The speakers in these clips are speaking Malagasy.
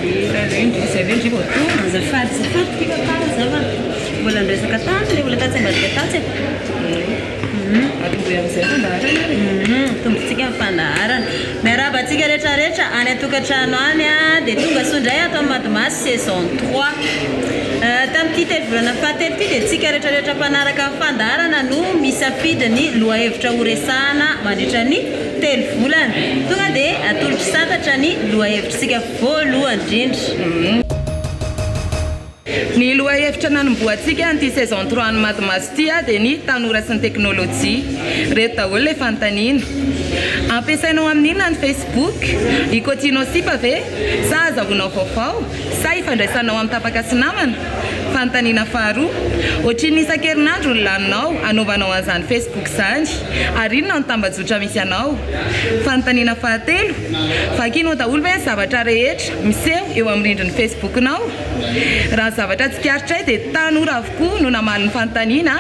rehetra izay hoe ndry voatonga zafady tika kara zava mbola andresaka tatsy le olona tatsy ambadika tatsy atomboy amin'izay fandaharana tombotsika mifandaharana miarabantsika rehetrarehetra any atokantrano any dia tonga sondray atao Madimasy saison 3 tamin'ity telo volana fahatelo ity dia tsika rehetrarehetra mpanaraka mifandaharana no misafidy ny lohahevitra horesahana mandritra ny telo volana tonga dia atolotra santatra ny lohahevitrsika voalohany indrindra. Ny lohahevitra nanomboantsika an'ity saison 3 ny Madimasy ity dia ny tanora sy ny teknôlôjia reto daholo ilay fanontaniana. Ampiasainao amin'inona ny Facebook? Ikotianao sipa ve? Sa azahoanao vaovao? Sa ifandraisanao amin'ny tapaka sy namana? Fanontaniana faharoa, ohatriny isan-kerinandro ny laninao anaovanao an'izany Facebook izany ary inona ny tambazotra misy anao? Fanontaniana fahatelo, vakianao daholo ve ny zavatra rehetra miseho eo amin'ny rindrin'ny Facebooknao? Raha zavatra tsikaritra dia tanora avokoa no namaly ny fanontaniana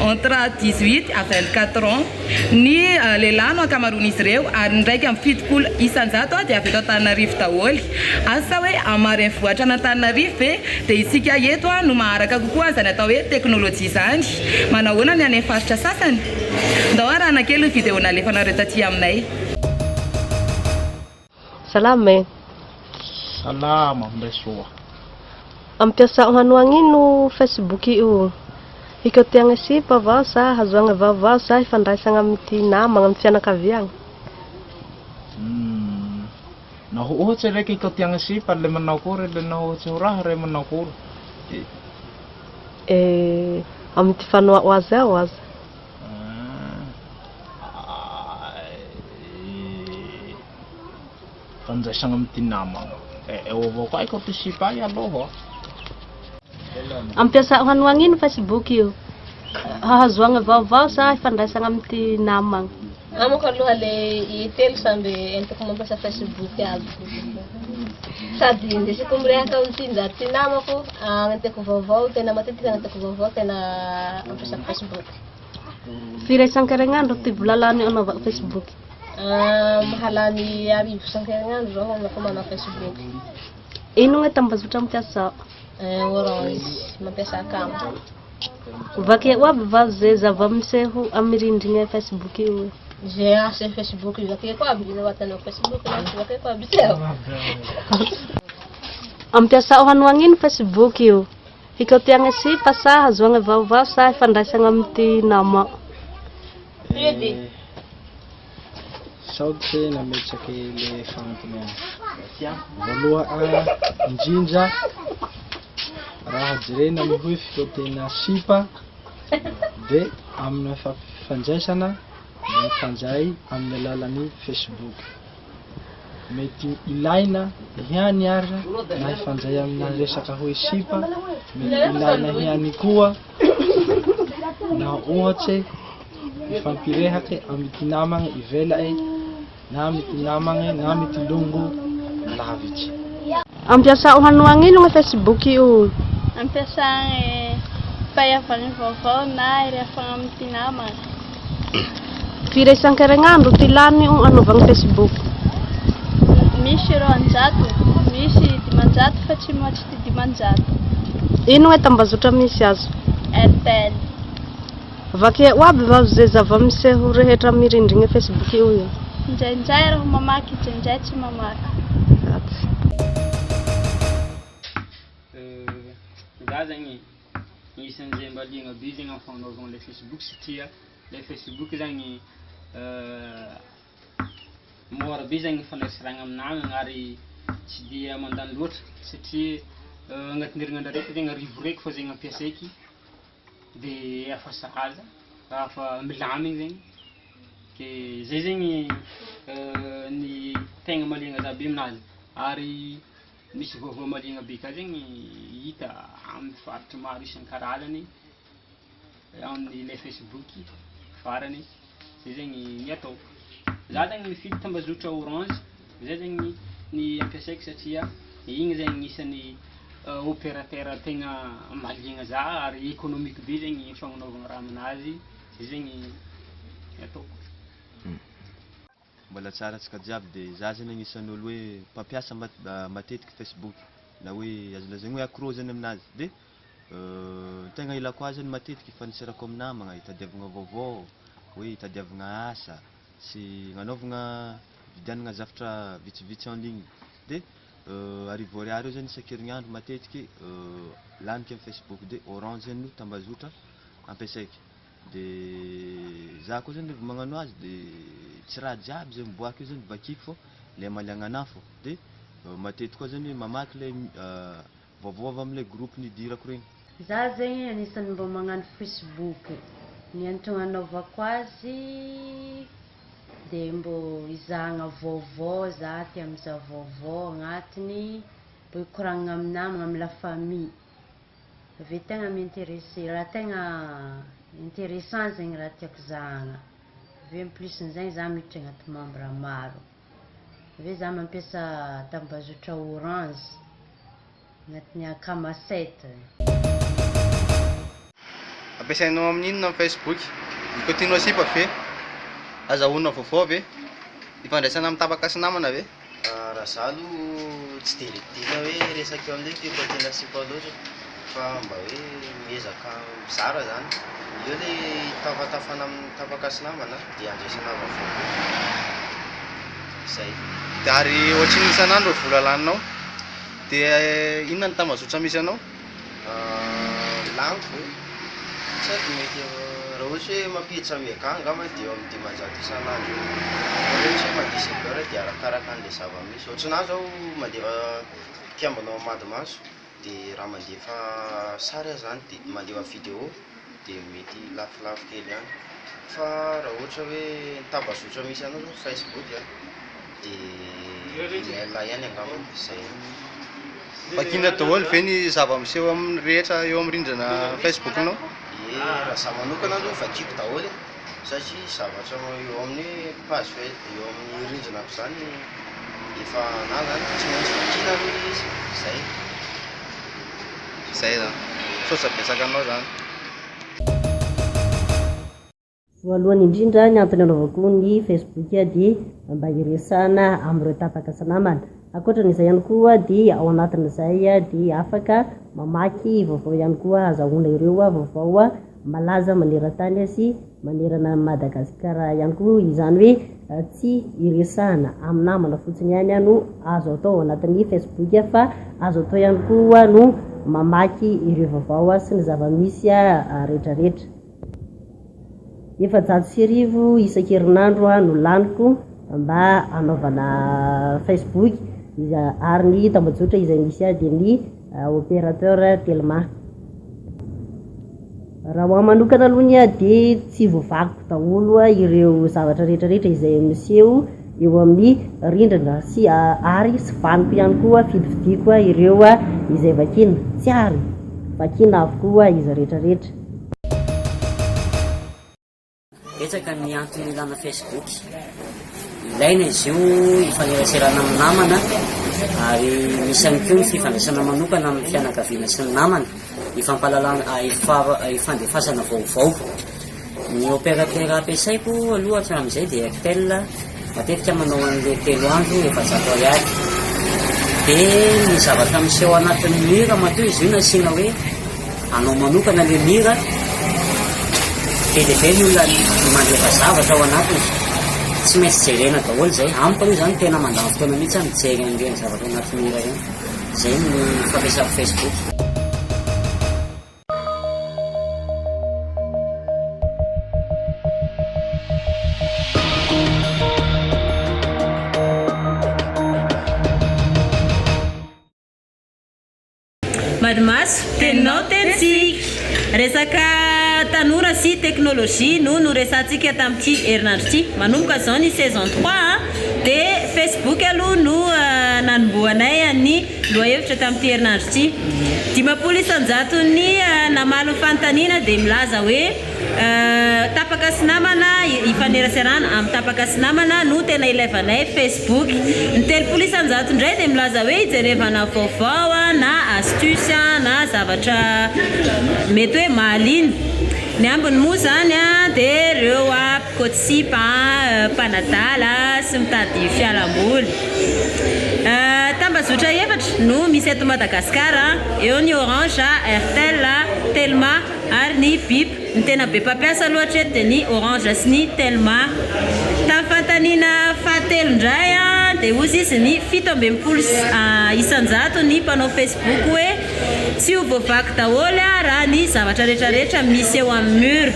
entre 18 à 24 ans. Ny lehilahy no ankamaroan'izy ireo ary ny raika amin'ny fitopolo isan-jato dia avy eto Antananarivo daholo. Asa hoe hamary amin'ny vohatra an'Antananarivo ve dia isika eto no maharaka kokoa izany atao hoe teknôlôjia izany. Manahoana ny any amin'ny faritra sasany? Ndao arahana kely ny vidéo nalefanareo taty aminay. Salama. Salama mbesoa. Ampiasa hanoagny ino Facebook io? Iko tiagna sipa vao sa hazoagna vaovao sa ifandraisagna amin'ity namagna amin'ny fianakaviagna? Na ohatsy raiky iko tiagna sipa le manao kory le na ohatsy ho raha ray manao kory. Amin'ity fanoa ho azy ao aza. Fandraisagna amin'ity namagna. Eo avao koa iko ty sipa aloha. Ampiasa hanoagny ino Facebook io? Hahazoagna vaovao sa ifandraisagna amin'ity namagna? Amako aloha le telo samby entako mampiasa Facebook aby. Sady indesiko mirehaka amin'ity njaty namako agnenteko vaovao tena matetika agnenteko vaovao tena mampiasa Facebook. Firy isan-kerinandro ty vola lany anaovako Facebook? Mahalany 1000 isan-kerinandro zaho anako manao Facebook. Ino ny tambazotra ampiasa? Orange mampiasa account. Vaky aby va zay zava-miseho amin'ny rindrina Facebook io? Zay asa Facebook io vaky ko aby no atanao Facebook vaky ko aby seho. Ampiasa hanoagny ino Facebook io? Ikaw tiagna sipa sa hazoagna vaovao sa ifandraisagna amin'ity nama? Pwede. Saoty nametraky le fanontaniana. Voaloha indrindra raha jerena hoe fitotena sipa dia amina fandraisana mifandray amin'ny alalan'ny Facebook. Mety ilaina ihany ary na ifandray amina resaka hoe sipa, mety ilaina ihany koa na ohatsy ifampirehaky amin'ity namagna ivelae na amin'ity namagna na amin'ity longo lavitsy. Ampiasa hanoagny ino ny Facebook io? Ampiasa fahaiavana vaovao na irehafagna amin'ity namagna. Firy isan-kerinandro ty lany anaovagna Facebook? Misy 200, misy 500 fa tsy moatsy ty 500. Ino ny tambazotra misy azo? Airtel. Vaky aby va zay zava-miseho rehetra amin'ny rindrina Facebook io? Indraindray raha mamaky, indraindray tsy mamaky. Za zagny isan'izay mba liagna be zegny amin'ny fanaovagna le Facebook satria le Facebook zagny mora be zagny fandraisaragna amin'amagna ary tsy dia mandany loatra satria agnatin'ny herinandro raiky zegny arivo raiky fa zegny ampiasaiky dia afa sahaza afa milamigny zegny ke zay zegny ny tegna maliagna za be aminazy ary misy vaovao maliagna be ka zegny hita amin'ny faritra maro isan-karazany amin'ny le Facebook farany zay zegny ny atao. Za zegny mifidy tambazotra Orange, zay zegny ny ampiasaiko satria igny zegny isan'ny opérateur tegna maliagna za ary économique be zegny fagnanaovagna raha aminazy, zay zegny ny ataoko. mbola tsara antsika jiaby dia za zany agnisan'olo hoe mpampiasa matetiky Facebook na hoe azo lazaigny hoe accro zany aminazy dia tegna ilako azy zany matetiky ifanisarako amin'ny namagna hitadiavagna vaovao hoe hitadiavagna asa sy gnanaovagna vidianagna zavatra vitsivitsy en ligne dia arivo ariary eo zany isan-kerignandro matetiky laniky amin'ny Facebook dia Orange zany no tambazotra ampiasaiky dia za koa zany rehefa magnano azy dia tsy raha jiaby zay miboaka io zany vakiako fô le maliagna anahy fô dia matetiky koa zany mamaky le vaovao avy amin'ilay groupe nidirako regny. Za zegny anisan'ny mba magnano Facebook ny antony anaovako azy dia mbo izahagna vaovao za tia mizaha vaovao agnatiny mbo hikoragnana amin'ny namagna amin'ny la famille avy tegna m'intéressé raha tegna intéressant zegny raha tiako zahagna avy plus n'izay za miditra agnaty membre maro avy za mampiasa tambazotra Orange agnatin'ny akama 7 ampiasainao amin'inona amin'ny Facebook ikotinao sipa fe azahoana vaovao ve ifandraisana amin'ny tapaka sy namana ve raha za aloha tsy dia hoe resaka eo amin'ilay ikotina sipa loatra fa mba hoe miezaka mizara zany io le tafatafana amin'ny tapaka sy namana dia andraisana vaovao zay dia ary ohatriny isan'andro vola laninao dia inona ny tambazotra misy anao laniko sady mety raha ohatra hoe mampiditra miaka angamba dia eo amin'ny 500 isan'andro ohatra hoe mandeha heure dia arakaraka an'ilay zava-misy ohatranahy zao mandefa mpiambanao Madimaso dia raha mandefa sary zany dia mandefa vidéo dia mety lafilafy kely ihany fa raha ohatra hoe tambazotra misy anao zao Facebook dia email ihany angamba zay vakina daholo ve ny zava-miseho amin'ny rehetra eo amin'ny rindrina Facebook nao raha za manokana aloha vakiko daholo satria zavatra eo amin'ny page eo amin'ny rindrinako zany efa na zany tsy maintsy vakina aloha izy zay zany sosa betsaka anao zany voalohany indrindra ny antony anaovako ny Facebook dia mba hiresana amin'ireo tapaka sy namana ankoatran'izay ihany koa dia ao anatin'izay dia afaka mamaky vaovao ihany koa azahoana ireo vaovao malaza maneran-tany sy manerana Madagasikara ihany koa izany hoe tsy hiresana amin'ny namana fotsiny ihany no azo atao anatin'ny Facebook fa azo atao ihany koa no mamaky ireo vaovao sy ny zava-misy rehetrarehetra. Efa-jato sy arivo isan-kerinandro no laniko mba anaovana Facebook ary ny tambazotra izay misy dia ny opérateur Telma. Raha ho manokana aloha dia tsy voavakiko daholo ireo zavatra rehetrarehetra izay miseho eo amin'ny rindrina sy ary sy vaniko ihany koa fidividiko ireo izay vakina tsy ary vakina avokoa izy rehetrarehetra. Betsaka ny antony ilana Facebook ilaina izy io ifaneraserana amin'ny namana ary misy ihany koa ny fifandraisana manokana amin'ny fianakaviana sy ny namana ifandefasana vaovao. Ny opérateur ampiasaiko aloha hatramin'izay dia Airtel matetika manao an'ilay 3 andro efa 100 ariary dia ny zavatra miseho anatin'ny mira matoa izy io nasiana hoe anao manokana le mira be dia be ny olona mandefa zavatra ao anatiny tsy maintsy jerena daholo zay amiko aloha zany tena mandany fotoana mihitsy mijery an'ireny zavatra ao anatin'ny mira reny zay ny fampiasako Facebook. Madimaso teninao tentsika resaka tanora sy teknôlôjia no resantsika tamin'ity herinandro ity manomboka zao ny saison 3 dia Facebook aloha no nanomboanay ny loha-hevitra tamin'ity herinandro ity 500 isan-jatony namaly fanontaniana dia milaza hoe tapaka sy namana ifaneraserana amin'ny tapaka sy namana no tena ilaivanay Facebook ny 300 isan-jato indray dia milaza hoe hijerevana vaovao na astuce na zavatra mety hoe mahaliana ny ambiny moa zany dia ireo apikotsipa mpanadala sy mitady fialamboly. Tambazotra efatra no misy eto Madagasikara, eo ny Orange, Airtel, Telma ary ny BIP. Ny tena be mpampiasa loatra eto dia ny Orange sy ny Telma. Tamin'ny fantaniana fahatelo indray dia ozy izy ny 17 isan-jato ny mpanao Facebook hoe tsy ho voavaky daholo raha ny zavatra rehetrarehetra misy eo amin'ny mur.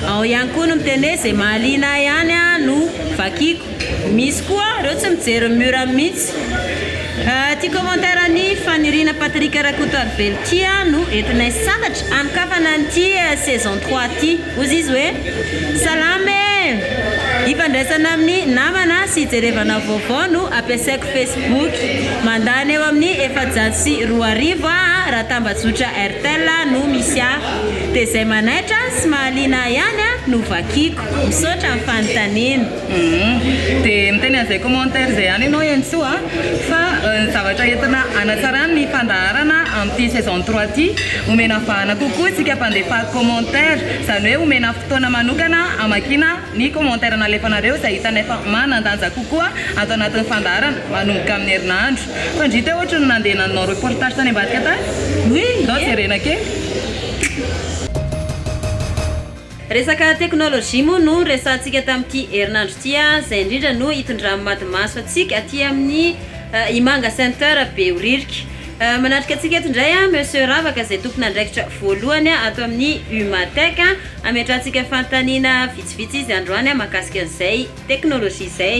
Ao ihany koa no miteny hoe izay mahaliana ihany no vakiko. Misy koa ireo tsy mijery mur mihitsy. Ty commentaire ny faniriana Patrick Rakotoarveltia no entinay santatra anokafana an'ity saison 3 ty. Ozy izy hoe salame, ifandraisana amin'ny namana sy jerevana vaovao no ampiasaiko Facebook. Mandany eo amin'ny 720 raha tambazotra Airtel no misy dia izay manaitra sy mahaliana ihany no vakiko. Misaotra amin'ny fanontaniana. Dia miteny an'izay commentaire izay ihany ianao Enso fa zavatra entina hanatsarana ny fandaharana amin'ity saison 3 ty, omena vahana kokoa isika mpandefa commentaire, izany hoe omena fotoana manokana amakiana ny commentaire nalefanareo izay hitanay fa manandanja kokoa atao anatin'ny fandaharana manomboka amin'ny herinandro. Fa ndritra ohatra no nandeha nanao reportage tany ambadika tany? Oui, ndao jerena kely. Resaka teknôlôjia moa no resantsika tamin'ity herinandro ty, izay indrindra no hitondrany Madimaso atsika aty amin'ny Imanga Center Behoririka. Manatrika atsika eto indray Monsieur Ravaka izay tompona andraikitra voalohany ato amin'ny Umatec, ametrahantsika fantaniana vitsivitsy izy androany mahakasika an'izay teknôlôjia izay.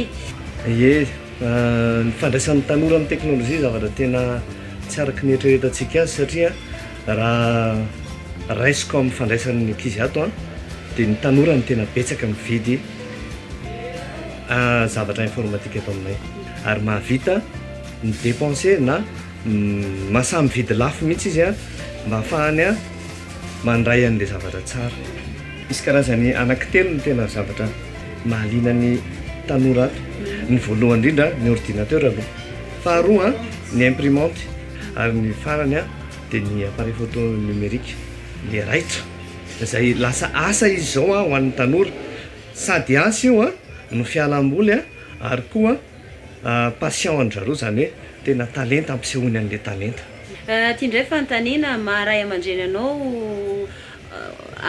Ie, ny fandraisan'ny tanora amin'ny teknôlôjia zavatra tena tsy araka ny eritreretantsika azy satria raha raisiko amin'ny fandraisan'ny ankizy ato dia ny tanora ny tena betsaka mividy zavatra informatika eto aminay ary mahavita ny dépenser na mahasahy mividy lafo mihitsy izy mba ahafahany mandray an'ilay zavatra tsara. Misy karazany anankitelo ny tena zavatra mahaliana ny tanora ato. Ny voalohany indrindra ny ordinateur aloha, faharoa ny imprimante ary ny farany dia ny appareil photo numérique le raitra izay lasa asa izy zao ho an'ny tanora, sady asa io no fialamboly ary koa passion an-dry zareo, izany hoe tena talenta ampisehoany an'ilay talenta. Ty indray fanontaniana maharay aman-dreny anao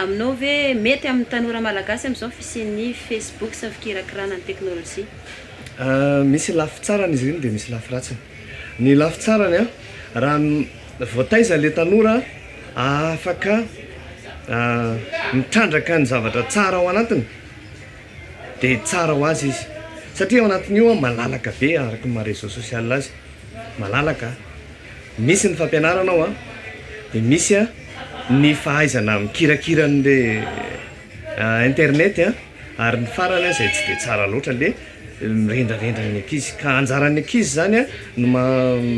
aminao ve mety amin'ny tanora malagasy amin'izao fisian'ny Facebook sy ny fikirakirana ny teknôlôjia? Misy lafy tsarany izy ireny dia misy lafy ratsiny. Ny lafy tsarany raha voataiza ilay tanora afaka mitrandraka ny zavatra tsara ao anatiny dia tsara ho azy izy, satria ao anatin'io malalaka be araka ny réseau social azy, malalaka. Misy ny fampianarana ao dia misy ny fahaizana mikirakira an'ilay internet ary ny farany izay tsy dia tsara loatra ilay mirendrarendra ny ankizy, ka anjaran'ny ankizy zany no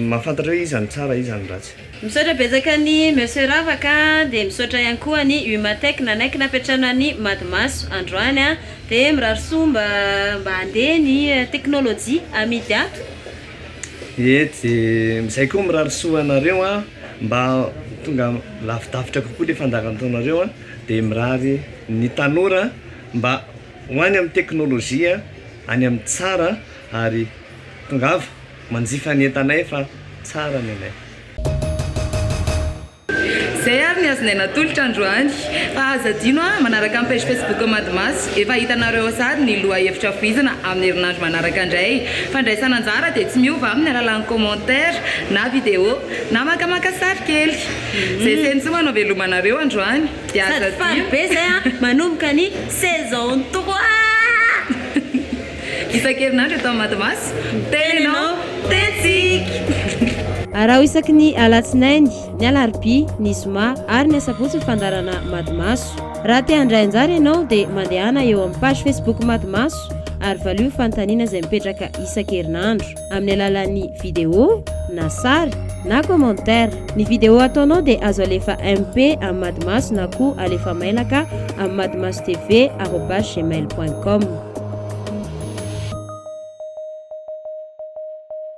mahafantatra hoe izany tsara izany ratsy. Misaotra betsaka ny Monsieur Ravaka, dia misaotra ihany koa ny Umatec nanaiky napetrana ny Madimaso androany dia mirarisoa mba handeha ny teknôlôjia amidy ato. Ie, dia izay koa mirarisoa anareo mba tonga lavidavitra kokoa ilay fandaharan-taonareo dia mirary ny tanora mba ho any amin'ny teknôlôjia any amin'ny tsara ary tongava manjifa ny entanay fa tsara ny anay. Zay ary ny azonay natolotra androany fa aza dino manaraka amin'ny page Facebook Madimaso, efa hitanareo sady ny loha hevitra foizina amin'ny herinandro manaraka indray. Fandraisana anjara dia tsy miova amin'ny alalan'ny commentaire na vidéo na makamaka sary kely. Zay sentsy manao velomanareo androany dia aza dino. Sady be zay manomboka ny saison 3. Isan-kerinandro eto Madimaso, telenao tentsika. Raha isaky ny alatsinainy, ny alarobia, ny zoma ary ny asabotsy ny fandarana Madimaso. Raha te handray anjara ianao dia mandehana eo amin'ny page Facebook Madimaso ary valio fanontaniana izay mipetraka isan-kerinandro amin'ny alalan'ny vidéo na sary na commentaire. Ny vidéo ataonao dia azo alefa MP amin'ny Madimaso na koa alefa mailaka amin'ny madimasotv@gmail.com.